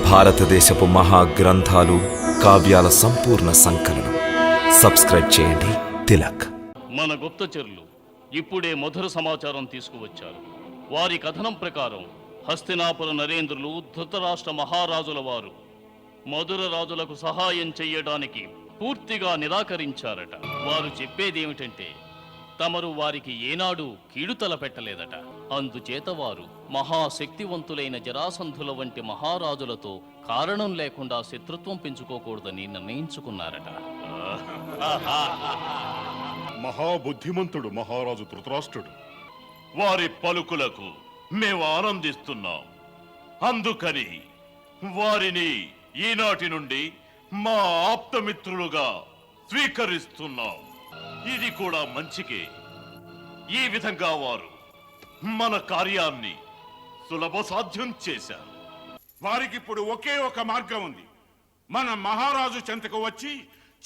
భారతదేశపు మహా గ్రంథాలు, కావ్యాల సంపూర్ణ సంకలనం. సబ్స్క్రైబ్ చేయండి తిలక్. మన గుప్తచరులు ఇప్పుడే మధుర సమాచారం తీసుకువచ్చారు. వారి కథనం ప్రకారం హస్తినాపుర నరేంద్రులు ధృతరాష్ట్ర మహారాజుల వారు మధుర రాజులకు సహాయం చెయ్యడానికి పూర్తిగా నిరాకరించారట. వారు చెప్పేదేమిటంటే తమరు వారికి ఏనాడు కీడు తలపెట్టలేదట. అందుచేత వారు మహాశక్తివంతులైన జరాసంధుల వంటి మహారాజులతో కారణం లేకుండా శత్రుత్వం పెంచుకోకూడదని నిర్ణయించుకున్నారట. మహాబుద్ధిమంతుడు మహారాజు ధృతరాష్ట్రుడు. వారి పలుకులకు మేము ఆనందిస్తున్నాం. అందుకని వారిని ఈనాటి నుండి మా ఆప్తమిత్రులుగా స్వీకరిస్తున్నాం. ఇది కూడా మంచికే. ఈ విధంగా వారు మన కార్యాన్ని సులభ సాధ్యం చేశారు. వారికిప్పుడు ఒకే ఒక మార్గం ఉంది. మన మహారాజు చెంతకు వచ్చి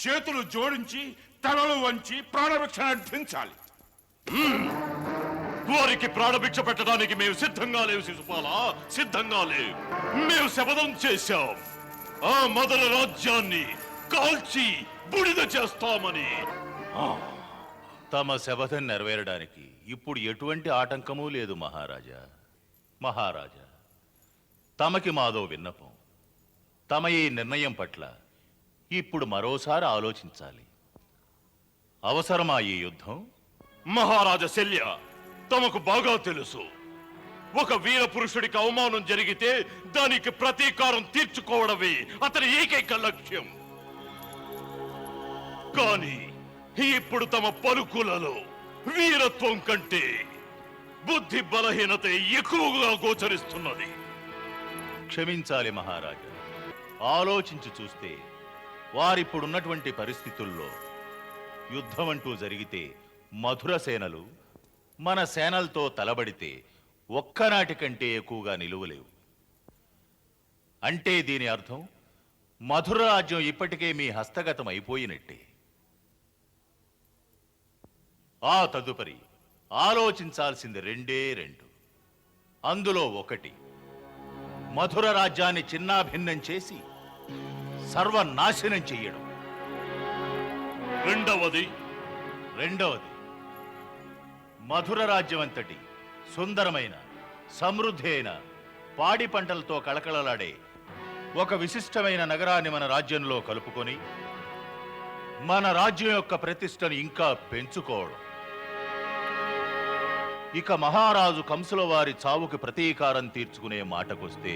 చేతులు జోడించి తలలు వంచి ప్రాణభిక్ష అర్పించాలి. వారికి ప్రాణభిక్ష పెట్టడానికి మేము సిద్ధంగా లేవు శిశుపాల, సిద్ధంగా లేవు. మేము శపథం చేశాం ఆ మధుర రాజ్యాన్ని కాల్చి బూడిద చేస్తామని. తమ శపథం నెరవేరడానికి ఇప్పుడు ఎటువంటి ఆటంకమూ లేదు మహారాజా. మహారాజా, తమకి మాదో విన్నపం. తమ ఈ నిర్ణయం పట్ల ఇప్పుడు మరోసారి ఆలోచించాలి. అవసరమా ఈ యుద్ధం? మహారాజా శల్య, తమకు బాగా తెలుసు, ఒక వీర పురుషుడికి అవమానం జరిగితే దానికి ప్రతీకారం తీర్చుకోవడమే అతని ఏకైక లక్ష్యం. కానీ ఇప్పుడు తమ పలుకులలో వీరత్వం కంటే బుద్ధి బలహీనత ఎక్కువగా గోచరిస్తున్నది. క్షమించాలి మహారాజా. ఆలోచించి చూస్తే వారిప్పుడున్నటువంటి పరిస్థితుల్లో యుద్ధం అంటూ జరిగితే మధుర సేనలు మన సేనలతో తలబడితే ఒక్కనాటి కంటే ఎక్కువగా నిలువలేవు. అంటే దీని అర్థం మధుర రాజ్యం ఇప్పటికే మీ హస్తగతం అయిపోయినట్టే. ఆ తదుపరి ఆలోచించాల్సింది రెండే రెండు. అందులో ఒకటి, మధుర రాజ్యాన్ని చిన్నాభిన్నం చేసి సర్వనాశనం చెయ్యడం. రెండవది మధుర రాజ్యం అంతటి సుందరమైన, సమృద్ధి అయిన, పాడి పంటలతో కళకళలాడే ఒక విశిష్టమైన నగరాన్ని మన రాజ్యంలో కలుపుకొని మన రాజ్యం యొక్క ప్రతిష్టను ఇంకా పెంచుకోవడం. ఇక మహారాజు కంసుల వారి చావుకి ప్రతీకారం తీర్చుకునే మాటకొస్తే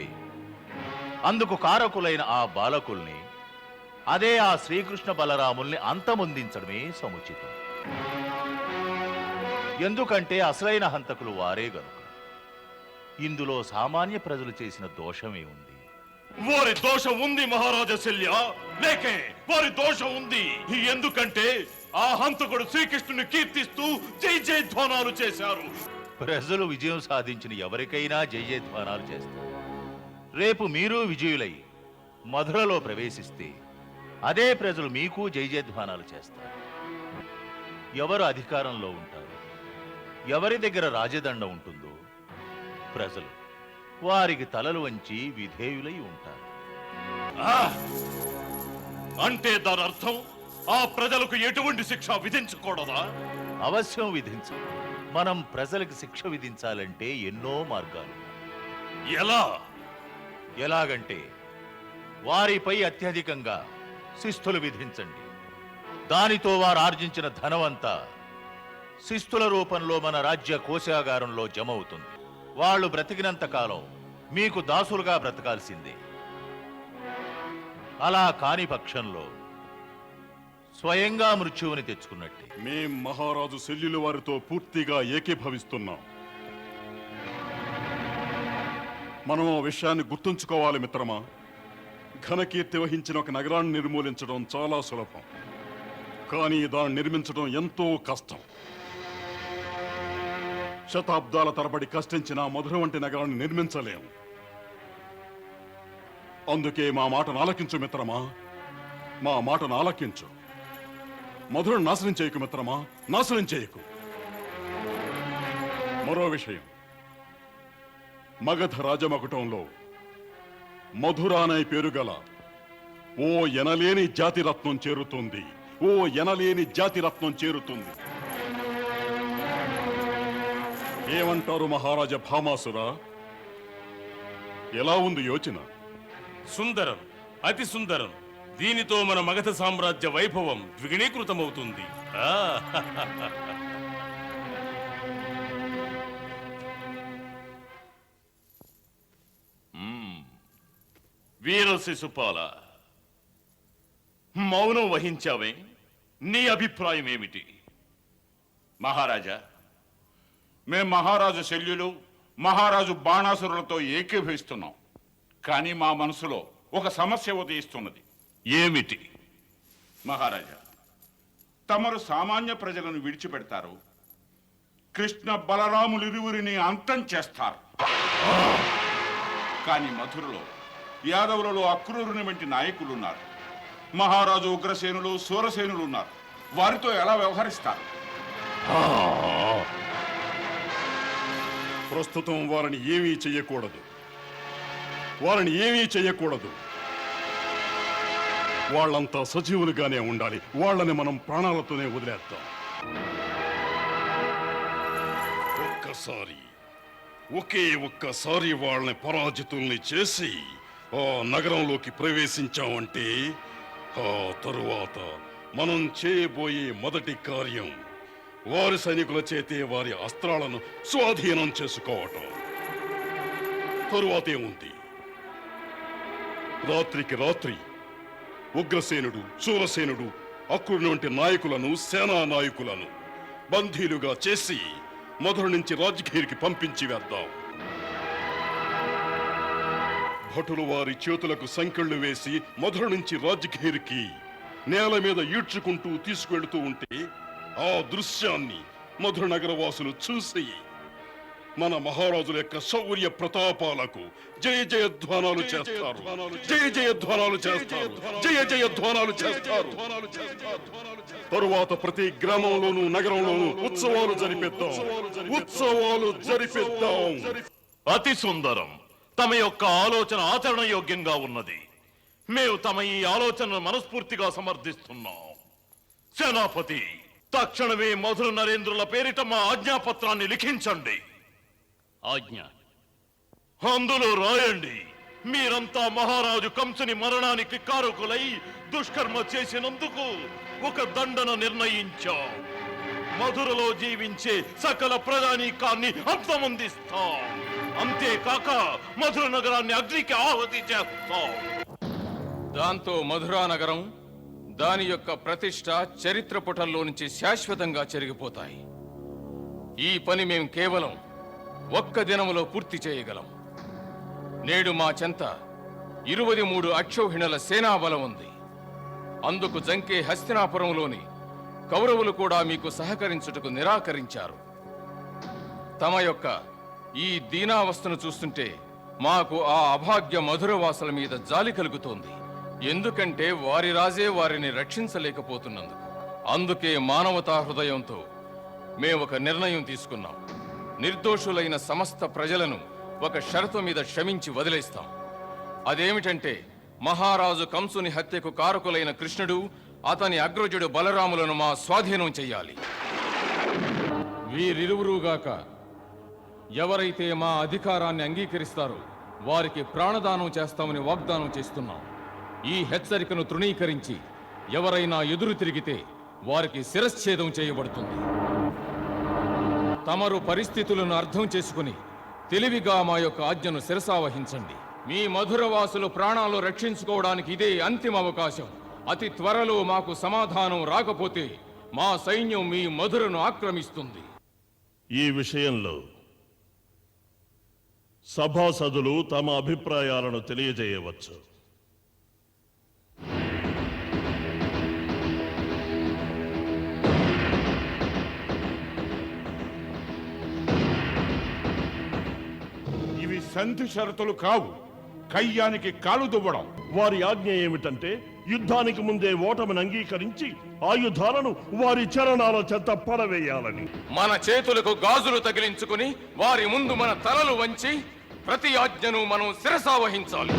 అందుకు కారకులైన ఆ బాలకుల్ని, అదే ఆ శ్రీకృష్ణ బలరాముల్ని అంతమొందించడమే సముచితం. ఎందుకంటే అసలైన హంతకులు వారే గనుక. ఇందులో సామాన్య ప్రజలు చేసిన దోషమే ఉంది. వారి దోషం ఉంది మహారాజా శల్య, లేకే వారి దోషం ఉంది. ఎందుకంటే ఆ హంతకుడు శ్రీకృష్ణుని కీర్తిస్తూ జై జయధ్వానాలు చేశారు. ప్రజలు విజయం సాధించిన ఎవరికైనా జై జయధ్వానాలు చేస్తారు. రేపు మీరు విజయులై మధురలో ప్రవేశిస్తే అదే ప్రజలు మీకు జై జయధ్వానాలు చేస్తారు. ఎవరు అధికారంలో ఉంటారు, ఎవరి దగ్గర రాజదండం ఉంటుందో ప్రజలు వారికి తలలు వంచి విధేయులై ఉంటారు. అంటే దాని అర్థం ఆ ప్రజలకు ఎటువంటి శిక్ష విధించకూడదా? అవశ్యం విధించాలి. మనం ప్రజలకు శిక్ష విధించాలంటే ఎన్నో మార్గాలు. ఎలాగంటే వారిపై అత్యధికంగా శిస్తులు విధించండి. దానితో వారు ఆర్జించిన ధనమంతా శిస్తుల రూపంలో మన రాజ్య కోశాగారంలో జమ అవుతుంది. వాళ్ళు బ్రతికినంత కాలం మీకు దాసులుగా బ్రతకాల్సిందే. అలా కాని పక్షంలో స్వయంగా మృత్యువుని తెచ్చుకున్నట్టే. మేం మహారాజు శల్యుల వారితో పూర్తిగా ఏకీభవిస్తున్నాం. మనం ఆ విషయాన్ని గుర్తుంచుకోవాలి మిత్రమా. ఘనకీర్తి వహించిన ఒక నగరాన్ని నిర్మూలించడం చాలా సులభం, కానీ దాన్ని నిర్మించడం ఎంతో కష్టం. శతాబ్దాల తరబడి కష్టించిన మధుర వంటి నగరాన్ని నిర్మించలేము. అందుకే మా మాటను ఆలకించు మిత్రమా, మా మాటను ఆలకించు. మధురను నాశనం చేయకు మిత్రమా, నాశనం చేయకు. మరో విషయం, మగధ రాజమకుటంలో మధుర అనే పేరుగల ఓ ఎనలేని జాతిరత్నం చేరుతుంది. ఓ ఎనలేని జాతిరత్నం చేరుతుంది. ఏమంటారు మహారాజా భామాసురా? ఎలా ఉంది యోచన? సుందరం, అతి సుందరం. దీనితో మన మగధ సామ్రాజ్య వైభవం ద్విగుణీకృతమవుతుంది. వీర శిశుపాల, మౌనం వహించావే, నీ అభిప్రాయం ఏమిటి? మహారాజా, మేం మహారాజు శల్యులు, మహారాజు బాణాసురులతో ఏకీభవిస్తున్నాం. కానీ మా మనసులో ఒక సమస్య ఉదయిస్తున్నది. ఏమిటి? మహారాజా, తమరు సామాన్య ప్రజలను విడిచిపెడతారు, కృష్ణ బలరాములిరువురిని అంతం చేస్తారు. కానీ మధురలో యాదవులలో అక్రూరుని వంటి నాయకులు ఉన్నారు. మహారాజు ఉగ్రసేనులు, సూరసేనులు ఉన్నారు. వారితో ఎలా వ్యవహరిస్తారు? ప్రస్తుతం వారిని ఏమీ చెయ్యకూడదు. వారిని ఏమీ చెయ్యకూడదు. వాళ్ళంతా సజీవులుగానే ఉండాలి. వాళ్ళని మనం ప్రాణాలతోనే వదిలేద్దాం. ఒక్కసారి వాళ్ళని పరాజితుల్ని చేసి ఆ నగరంలోకి ప్రవేశించామంటే ఆ తరువాత మనం చేయబోయే మొదటి కార్యం వారి సైనికుల చేతే వారి అస్త్రాలను స్వాధీనం చేసుకోవటం. తరువాతేముంది? రాత్రికి రాత్రి ఉగ్రసేనుడు, శూరసేనుడు, అక్రూరుని వంటి నాయకులను, సేనా నాయకులను బందీలుగా చేసి మధుర నుంచి రాజగిరికి పంపించి వేద్దాం. భటులు వారి చేతులకు సంకెళ్లు వేసి మధుర నుంచి రాజగిరికి నేల మీద ఈడ్చుకుంటూ తీసుకువెళుతూ ఉంటే ఆ దృశ్యాన్ని మధుర నగరవాసులు చూసి మన మహారాజుల యొక్క శౌర్య ప్రతాపాలకు జయ జయధ్వానాలు చేస్తారు. జయ జయధ్వానాలు చేస్తారు. జయ జయధ్వానాలు చేస్తారు. తరువాత ప్రతి గ్రామంలోనూ నగరంలోనూ ఉత్సవాలు జరిపిద్దాం. ఉత్సవాలు జరిపిద్దాం. అతి సుందరం. తమ యొక్క ఆలోచన ఆచరణ యోగ్యంగా ఉన్నది. మేము తమ ఈ ఆలోచనను మనస్ఫూర్తిగా సమర్థిస్తున్నాం. సేనాపతి, తక్షణమే మధుర నరేంద్రుల పేరిట మా ఆజ్ఞాపత్రాన్ని లిఖించండి. ఆజ్ఞ. అందులో రాయండి, మీరంతా మహారాజు కంసుని మరణానికి కారకులై దుష్కర్మ చేసినందుకు ఒక దండన నిర్ణయించాం. మధురలో జీవించే సకల ప్రజానీకాన్ని అంతమొందిస్తాం. అంతేకాక మధుర నగరాన్ని అగ్నికి ఆహుతి చేస్తాం. దాంతో మధురా నగరం, దాని యొక్క ప్రతిష్ట చరిత్ర పుటల్లో నుంచి శాశ్వతంగా చెరిగిపోతాయి. ఈ పని మేము కేవలం ఒక్క దినములో పూర్తి చేయగలం. నేడు మా చెంత 23 అక్షౌహిణుల సేనాబలం ఉంది. అందుకు జంకే హస్తినాపురంలోని కౌరవులు కూడా మీకు సహకరించుటకు నిరాకరించారు. తమ యొక్క ఈ దీనావస్థను చూస్తుంటే మాకు ఆ అభాగ్య మధురవాసుల మీద జాలి కలుగుతోంది. ఎందుకంటే వారి రాజే వారిని రక్షించలేకపోతున్నందుకు. అందుకే మానవతా హృదయంతో మేము ఒక నిర్ణయం తీసుకున్నాం. నిర్దోషులైన సమస్త ప్రజలను ఒక షరతు మీద క్షమించి వదిలేస్తాం. అదేమిటంటే మహారాజు కంసుని హత్యకు కారకులైన కృష్ణుడు, అతని అగ్రజుడు బలరాములను మా స్వాధీనం చెయ్యాలి. వీరిరువురుగాక ఎవరైతే మా అధికారాన్ని అంగీకరిస్తారో వారికి ప్రాణదానం చేస్తామని వాగ్దానం చేస్తున్నాం. ఈ హెచ్చరికను తృణీకరించి ఎవరైనా ఎదురు తిరిగితే వారికి శిరశ్ఛేదం చేయబడుతుంది. తమరు పరిస్థితులను అర్థం చేసుకుని తెలివిగా మా యొక్క ఆజ్ఞను శిరసావహించండి. మీ మధురవాసులు ప్రాణాలు రక్షించుకోవడానికి ఇదే అంతిమ అవకాశం. అతి త్వరలో మాకు సమాధానం రాకపోతే మా సైన్యం మీ మధురను ఆక్రమిస్తుంది. ఈ విషయంలో సభాసదులు తమ అభిప్రాయాలను తెలియజేయవచ్చు. ఇవి సంధి షరతులు కావు, కయ్యానికి కాలు దువ్వడం. వారి ఆజ్ఞ ఏమిటంటే యుద్ధానికి ముందే ఓటమిని అంగీకరించి ఆయుధాలను వారి చరణాల చెత్త పడవేయాలని. మన చేతులకు గాజులు తగిలించుకుని వారి ముందు మన తలలు వంచి ప్రతి ఆజ్ఞను మనం శిరసావహించాలి.